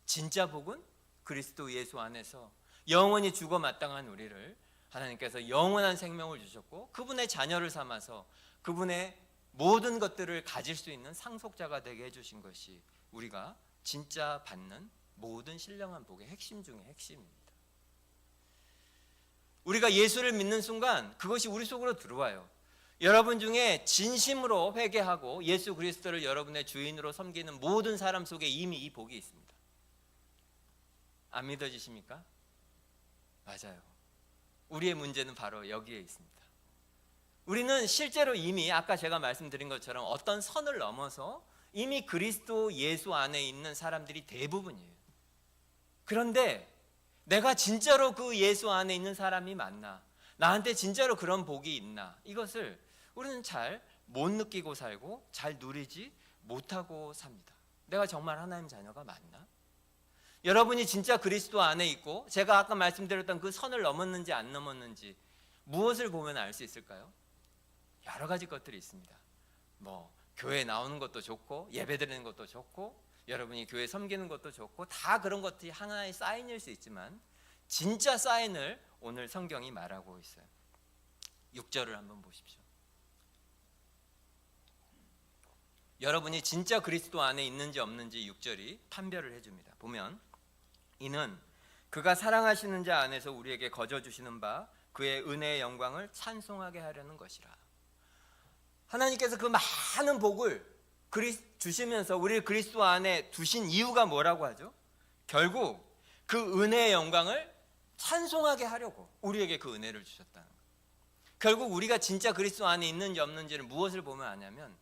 진짜 복은 그리스도 예수 안에서 영원히 죽어 마땅한 우리를 하나님께서 영원한 생명을 주셨고 그분의 자녀를 삼아서 그분의 모든 것들을 가질 수 있는 상속자가 되게 해주신 것이 우리가 진짜 받는 모든 신령한 복의 핵심 중에 핵심입니다. 우리가 예수를 믿는 순간 그것이 우리 속으로 들어와요. 여러분 중에 진심으로 회개하고 예수 그리스도를 여러분의 주인으로 섬기는 모든 사람 속에 이미 이 복이 있습니다. 안 믿어지십니까? 맞아요. 우리의 문제는 바로 여기에 있습니다. 우리는 실제로 이미 아까 제가 말씀드린 것처럼 어떤 선을 넘어서 이미 그리스도 예수 안에 있는 사람들이 대부분이에요. 그런데 내가 진짜로 그 예수 안에 있는 사람이 맞나? 나한테 진짜로 그런 복이 있나? 이것을 우리는 잘 못 느끼고 살고 잘 누리지 못하고 삽니다. 내가 정말 하나님 자녀가 맞나? 여러분이 진짜 그리스도 안에 있고 제가 아까 말씀드렸던 그 선을 넘었는지 안 넘었는지 무엇을 보면 알 수 있을까요? 여러 가지 것들이 있습니다. 교회 나오는 것도 좋고 예배 드리는 것도 좋고 여러분이 교회 섬기는 것도 좋고 다 그런 것들이 하나의 사인일 수 있지만 진짜 사인을 오늘 성경이 말하고 있어요. 6절을 한번 보십시오. 여러분이 진짜 그리스도 안에 있는지 없는지 6절이 판별을 해줍니다. 보면 이는 그가 사랑하시는 자 안에서 우리에게 거저 주시는 바 그의 은혜의 영광을 찬송하게 하려는 것이라. 하나님께서 그 많은 복을 주시면서 우리를 그리스도 안에 두신 이유가 뭐라고 하죠? 결국 그 은혜의 영광을 찬송하게 하려고 우리에게 그 은혜를 주셨다는 거예요. 결국 우리가 진짜 그리스도 안에 있는지 없는지를 무엇을 보면 아냐면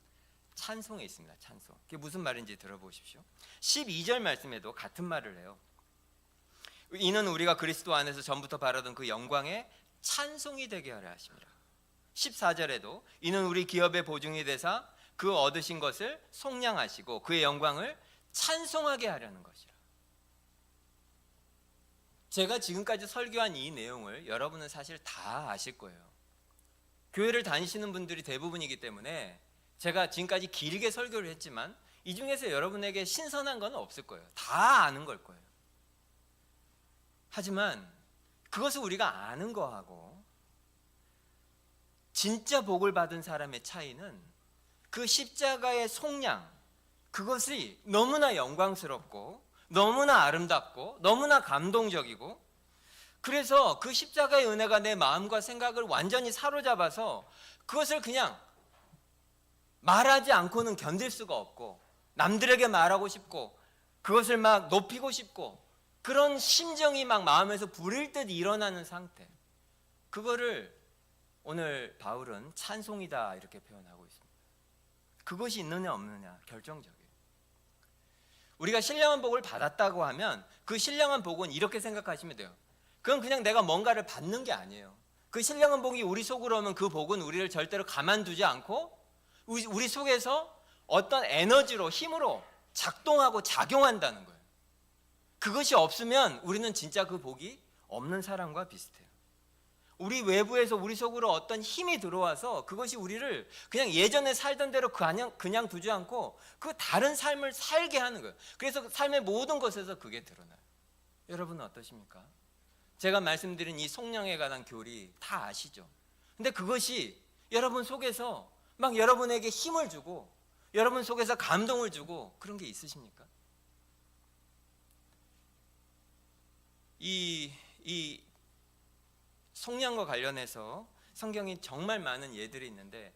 찬송에 있습니다. 찬송. 그게 무슨 말인지 들어보십시오. 12절 말씀에도 같은 말을 해요. 이는 우리가 그리스도 안에서 전부터 바라던 그 영광의 찬송이 되게 하려 하심이라. 14절에도 이는 우리 기업의 보증이 되사 그 얻으신 것을 속량하시고 그의 영광을 찬송하게 하려는 것이라. 제가 지금까지 설교한 이 내용을 여러분은 사실 다 아실 거예요. 교회를 다니시는 분들이 대부분이기 때문에 제가 지금까지 길게 설교를 했지만 이 중에서 여러분에게 신선한 건 없을 거예요. 다 아는 걸 거예요. 하지만 그것을 우리가 아는 거하고 진짜 복을 받은 사람의 차이는 그 십자가의 속량, 그것이 너무나 영광스럽고 너무나 아름답고 너무나 감동적이고 그래서 그 십자가의 은혜가 내 마음과 생각을 완전히 사로잡아서 그것을 그냥 말하지 않고는 견딜 수가 없고 남들에게 말하고 싶고 그것을 막 높이고 싶고 그런 심정이 막 마음에서 불일 듯 일어나는 상태, 그거를 오늘 바울은 찬송이다 이렇게 표현하고 있습니다. 그것이 있느냐 없느냐 결정적이에요. 우리가 신령한 복을 받았다고 하면 그 신령한 복은 이렇게 생각하시면 돼요. 그건 그냥 내가 뭔가를 받는 게 아니에요. 그 신령한 복이 우리 속으로 오면 그 복은 우리를 절대로 가만두지 않고 우리 속에서 어떤 에너지로 힘으로 작동하고 작용한다는 거예요. 그것이 없으면 우리는 진짜 그 복이 없는 사람과 비슷해요. 우리 외부에서 우리 속으로 어떤 힘이 들어와서 그것이 우리를 그냥 예전에 살던 대로 그냥 두지 않고 그 다른 삶을 살게 하는 거예요. 그래서 삶의 모든 것에서 그게 드러나요. 여러분은 어떠십니까? 제가 말씀드린 이 성령에 관한 교리 다 아시죠? 근데 그것이 여러분 속에서 막 여러분에게 힘을 주고 여러분 속에서 감동을 주고 그런 게 있으십니까? 이 성령과 관련해서 성경이 정말 많은 예들이 있는데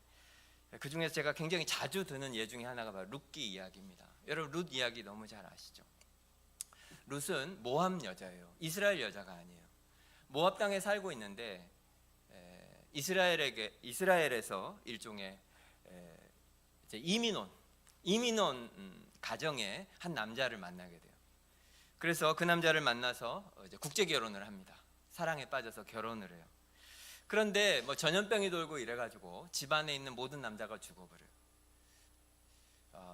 그 중에서 제가 굉장히 자주 드는 예 중에 하나가 바로 룻기 이야기입니다. 여러분 룻 이야기 너무 잘 아시죠? 룻은 모압 여자예요. 이스라엘 여자가 아니에요. 모압 땅에 살고 있는데 이스라엘에서 일종의 이제 이민온 가정에 한 남자를 만나게 돼요. 그래서 그 남자를 만나서 이제 국제 결혼을 합니다. 사랑에 빠져서 결혼을 해요. 그런데 뭐 전염병이 돌고 이래가지고 집안에 있는 모든 남자가 죽어버려요.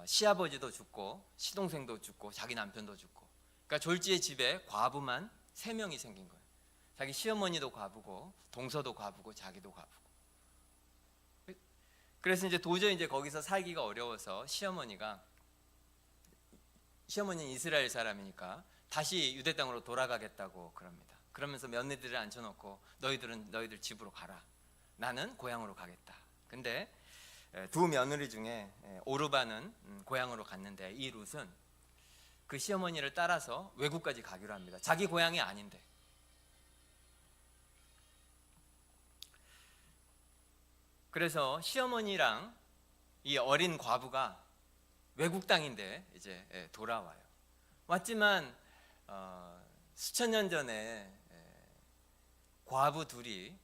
시아버지도 죽고 시동생도 죽고 자기 남편도 죽고. 그러니까 졸지의 집에 과부만 3명이 생긴 거예요. 자기 시어머니도 과부고 동서도 과부고 자기도 과부고. 그래서 이제 도저히 이제 거기서 살기가 어려워서 시어머니는 이스라엘 사람이니까 다시 유대 땅으로 돌아가겠다고 그럽니다. 그러면서 며느리들을 앉혀놓고 너희들 집으로 가라. 나는 고향으로 가겠다. 근데 두 며느리 중에 오르바는 고향으로 갔는데 이 룻은 그 시어머니를 따라서 외국까지 가기로 합니다. 자기 고향이 아닌데. 그래서 시어머니랑 이 어린 과부가 외국 땅인데 이제 돌아와요. 왔지만 수천 년 전에 과부 둘이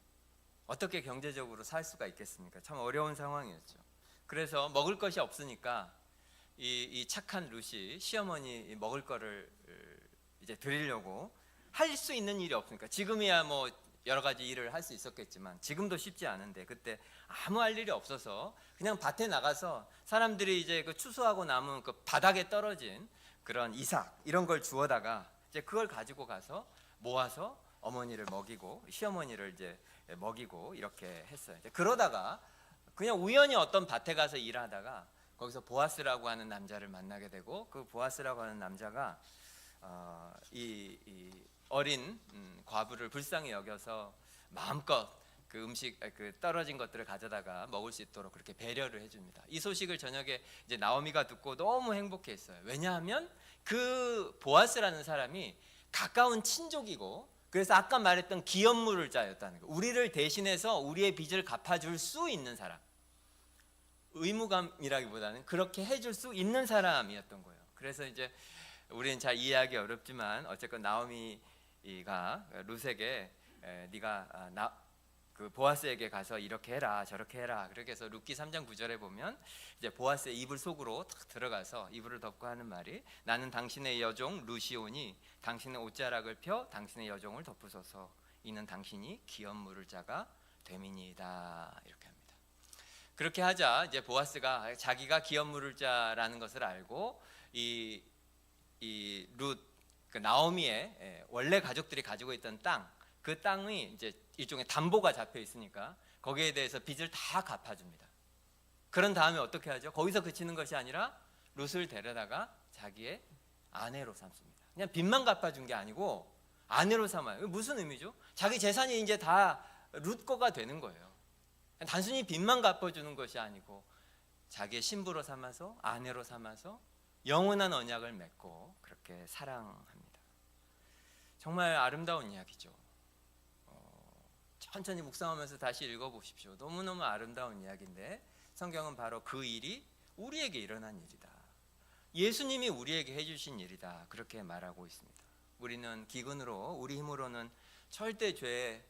어떻게 경제적으로 살 수가 있겠습니까? 참 어려운 상황이었죠. 그래서 먹을 것이 없으니까 이 착한 룻이 시어머니 먹을 거를 이제 드리려고 할 수 있는 일이 없으니까 지금이야 뭐 여러 가지 일을 할 수 있었겠지만 지금도 쉽지 않은데 그때 아무 할 일이 없어서 그냥 밭에 나가서 사람들이 이제 그 추수하고 남은 그 바닥에 떨어진 그런 이삭 이런 걸 주워다가 이제 그걸 가지고 가서 모아서 어머니를 먹이고 시어머니를 이제 먹이고 이렇게 했어요. 이제 그러다가 그냥 우연히 어떤 밭에 가서 일하다가 거기서 보아스라고 하는 남자를 만나게 되고 그 보아스라고 하는 남자가 이 어린 과부를 불쌍히 여겨서 마음껏 그 음식 그 떨어진 것들을 가져다가 먹을 수 있도록 그렇게 배려를 해줍니다. 이 소식을 저녁에 이제 나오미가 듣고 너무 행복했어요. 왜냐하면 그 보아스라는 사람이 가까운 친족이고 그래서 아까 말했던 기업물을 자였다는 거예요. 우리를 대신해서 우리의 빚을 갚아줄 수 있는 사람. 의무감이라기보다는 그렇게 해줄 수 있는 사람이었던 거예요. 그래서 이제 우리는 잘 이해하기 어렵지만 어쨌건 나오미가 룻에게 네가 그 보아스에게 가서 이렇게 해라 저렇게 해라 그렇게 해서 룻기 3장 9절에 보면 이제 보아스의 이불 속으로 탁 들어가서 이불을 덮고 하는 말이 나는 당신의 여종 루시오니 당신의 옷자락을 펴 당신의 여종을 덮으소서 이는 당신이 기업 물을 자가 됨이니이다 이렇게 합니다. 그렇게 하자 이제 보아스가 자기가 기업 물을 자라는 것을 알고 이 룻 그 나오미의 원래 가족들이 가지고 있던 땅 그 땅이 이제 일종의 담보가 잡혀 있으니까 거기에 대해서 빚을 다 갚아줍니다. 그런 다음에 어떻게 하죠? 거기서 그치는 것이 아니라 룻을 데려다가 자기의 아내로 삼습니다. 그냥 빚만 갚아준 게 아니고 아내로 삼아요. 무슨 의미죠? 자기 재산이 이제 다 룻 거가 되는 거예요. 단순히 빚만 갚아주는 것이 아니고 자기의 신부로 삼아서 아내로 삼아서 영원한 언약을 맺고 그렇게 사랑합니다. 정말 아름다운 이야기죠. 천천히 묵상하면서 다시 읽어보십시오. 너무너무 아름다운 이야기인데 성경은 바로 그 일이 우리에게 일어난 일이다. 예수님이 우리에게 해주신 일이다. 그렇게 말하고 있습니다. 우리는 기근으로 우리 힘으로는 절대 죄의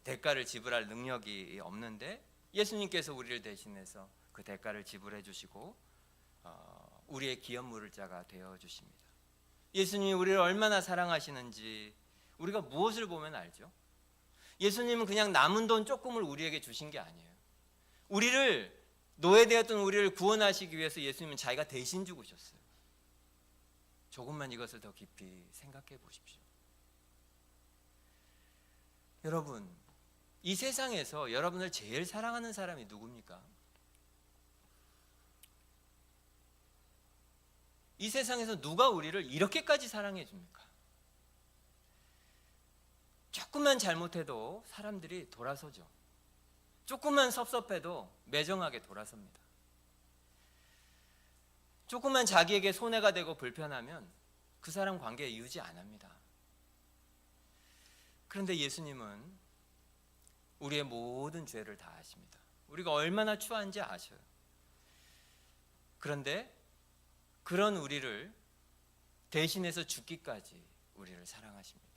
대가를 지불할 능력이 없는데 예수님께서 우리를 대신해서 그 대가를 지불해 주시고 우리의 기업 물을 자가 되어 주십니다. 예수님이 우리를 얼마나 사랑하시는지 우리가 무엇을 보면 알죠? 예수님은 그냥 남은 돈 조금을 우리에게 주신 게 아니에요. 우리를 노예되었던 우리를 구원하시기 위해서 예수님은 자기가 대신 죽으셨어요. 조금만 이것을 더 깊이 생각해 보십시오. 여러분, 이 세상에서 여러분을 제일 사랑하는 사람이 누굽니까? 이 세상에서 누가 우리를 이렇게까지 사랑해 줍니까? 조금만 잘못해도 사람들이 돌아서죠. 조금만 섭섭해도 매정하게 돌아섭니다. 조금만 자기에게 손해가 되고 불편하면 그 사람 관계 유지 안 합니다. 그런데 예수님은 우리의 모든 죄를 다 아십니다. 우리가 얼마나 추한지 아셔요. 그런데 그런 우리를 대신해서 죽기까지 우리를 사랑하십니다.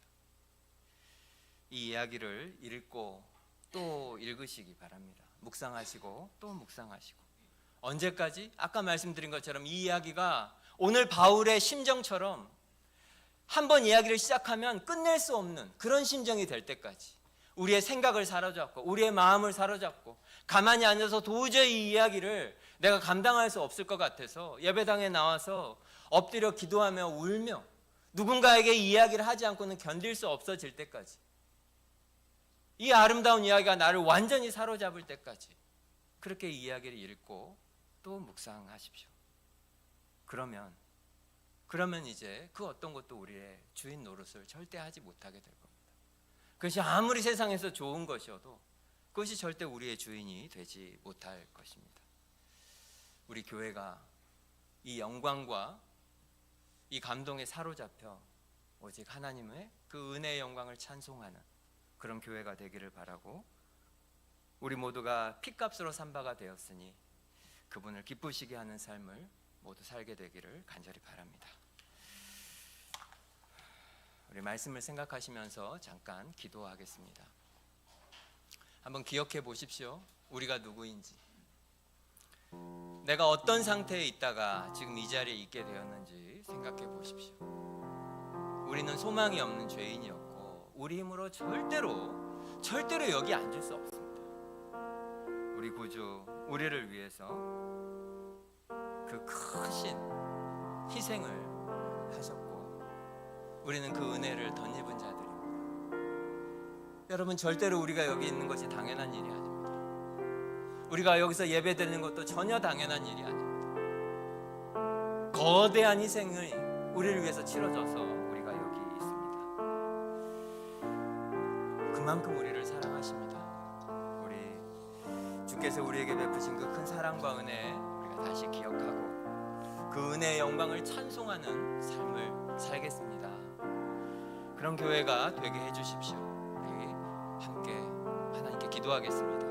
이 이야기를 읽고 또 읽으시기 바랍니다. 묵상하시고 또 묵상하시고. 언제까지? 아까 말씀드린 것처럼 이 이야기가 오늘 바울의 심정처럼 한번 이야기를 시작하면 끝낼 수 없는 그런 심정이 될 때까지 우리의 생각을 사로잡고 우리의 마음을 사로잡고 가만히 앉아서 도저히 이 이야기를 내가 감당할 수 없을 것 같아서 예배당에 나와서 엎드려 기도하며 울며 누군가에게 이 이야기를 하지 않고는 견딜 수 없어질 때까지, 이 아름다운 이야기가 나를 완전히 사로잡을 때까지 그렇게 이 이야기를 읽고 또 묵상하십시오. 그러면 이제 그 어떤 것도 우리의 주인 노릇을 절대 하지 못하게 될 겁니다. 그것이 아무리 세상에서 좋은 것이어도 그것이 절대 우리의 주인이 되지 못할 것입니다. 우리 교회가 이 영광과 이 감동에 사로잡혀 오직 하나님의 그 은혜의 영광을 찬송하는 그런 교회가 되기를 바라고, 우리 모두가 핏값으로 산 바가 되었으니 그분을 기쁘시게 하는 삶을 모두 살게 되기를 간절히 바랍니다. 우리 말씀을 생각하시면서 잠깐 기도하겠습니다. 한번 기억해 보십시오. 우리가 누구인지, 내가 어떤 상태에 있다가 지금 이 자리에 있게 되었는지 생각해 보십시오. 우리는 소망이 없는 죄인이었고 우리 힘으로 절대로 여기 앉을 수 없습니다. 우리 구주 우리를 위해서 그 크신 희생을 하셨고 우리는 그 은혜를 덧입은 자들입니다. 여러분, 절대로 우리가 여기 있는 것이 당연한 일이 아닙니다. 우리가 여기서 예배드리는 것도 전혀 당연한 일이 아닙니다. 거대한 희생이 우리를 위해서 치러져서 우리가 여기 있습니다. 그만큼 우리를 사랑하십니다. 우리 주께서 우리에게 베푸신 그 큰 사랑과 은혜 우리가 다시 기억하고 그 은혜의 영광을 찬송하는 삶을 살겠습니다. 그런 교회가 되게 해주십시오. 우리 함께 하나님께 기도하겠습니다.